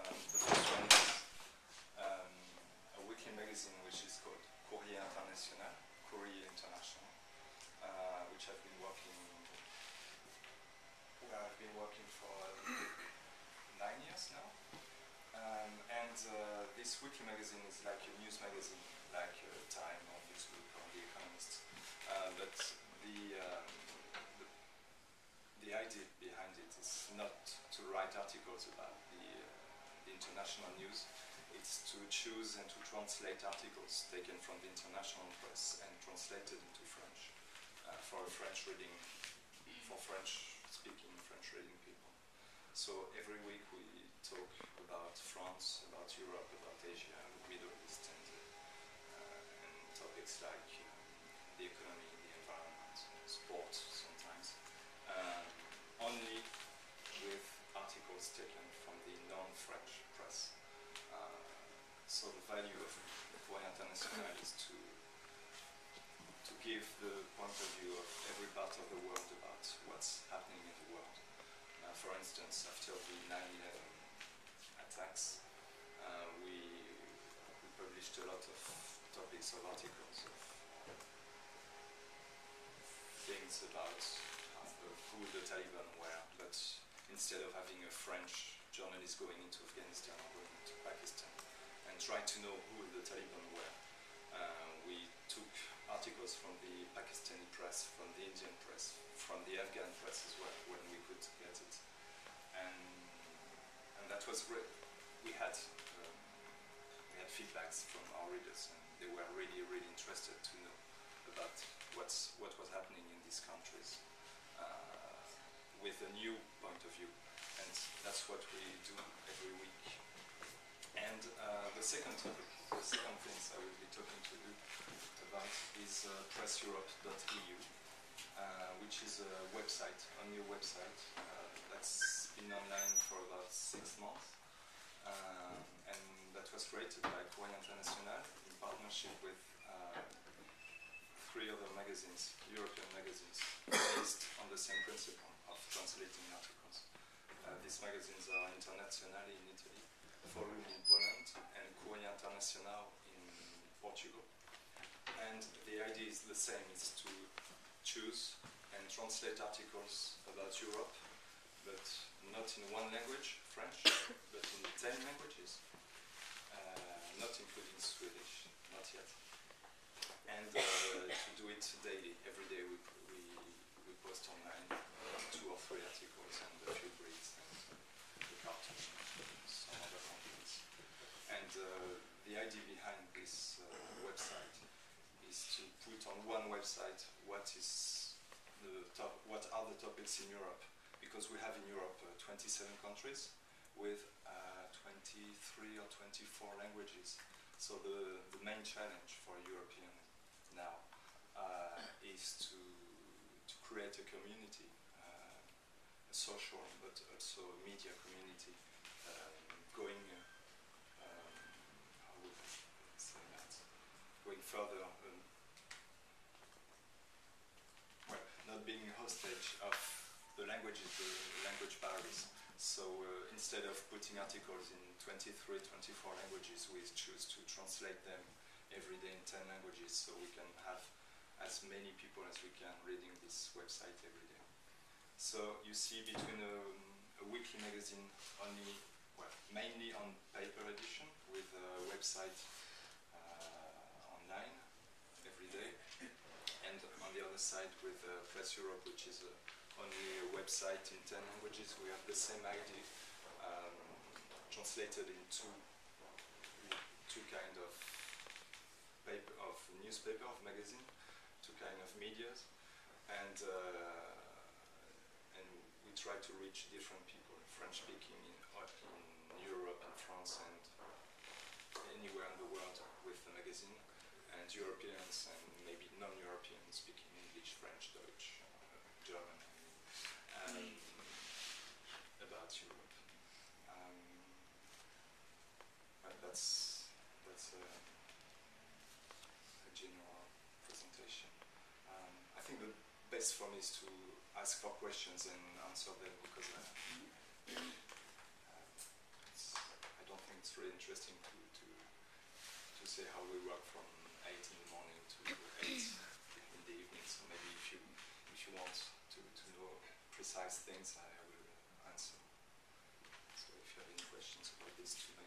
The first one is a weekly magazine which is called Courier International, Courier International, which I've been working for 9 years now. And this weekly magazine is like a news magazine, like Time or Newsweek or The Economist. But the idea behind it is not to write articles about the international news. It's to choose and to translate articles taken from the international press and translated into French for French reading, for French-speaking, French-reading people. So every week we talk about France, about Europe, about Asia, the Middle East, and topics like the economy, the environment, sport sometimes, only with articles taken from the non-French press. So the value of Courier International is to give the point of view of every part of the world about what's happening in the world. For instance, after the 9/11 attacks, we published a lot of topics of articles of things about who the Taliban were, but instead of having a French journalist going into Afghanistan or going into Pakistan and try to know who the Taliban were, we took articles from the Pakistani press, from the Indian press, from the Afghan press as well, when we could get it. And that was great. We had feedbacks from our readers, and they were really, really interested to know about what was happening in these countries with a new point of view. And that's what we do every week. And the second topic, the second things I will be talking to you about is presseurope.eu, which is a website, a new website that's been online for about 6 months. And that was created by Courier International in partnership with 3 other magazines, European magazines, based on the same principle of translating articles. These magazines are Internazionale in Italy, Forum in Poland, and Courier International in Portugal. And the idea is the same, is to choose and translate articles about Europe, but not in one language, French, but in 10 languages, not including Swedish, not yet. And to do it daily, every day we post online 2 or 3 articles and a few briefs and the cartoon and some other contents. And the idea behind this website is to put on one website what are the topics in Europe, because we have in Europe 27 countries with 23 or 24 languages. So the main challenge for a European now is to create a community, a social but also a media community, going how would I say that? Going further, well, not being a hostage of the language barriers. So instead of putting articles in 23, 24 languages, we choose to translate them every day in 10 languages, so we can have as many people as we can reading this website every day. So you see, between a weekly magazine mainly on paper edition with a website online every day, and on the other side with Press Europe, which is only a website in 10 languages, we have the same idea translated in two kind of paper, of newspaper, of magazine, 2 kind of medias, and we try to reach different people, French-speaking in Europe, in France, and anywhere in the world with the magazine, and Europeans and maybe non-Europeans speaking English, French, Dutch, German, about Europe. But that's a general presentation. I think the best for me is to ask for questions and answer them, because I it's really interesting to see how we work from 8 in the morning to 8 in the evening. So maybe if you want to know precise things, I will answer. So if you have any questions about this to me.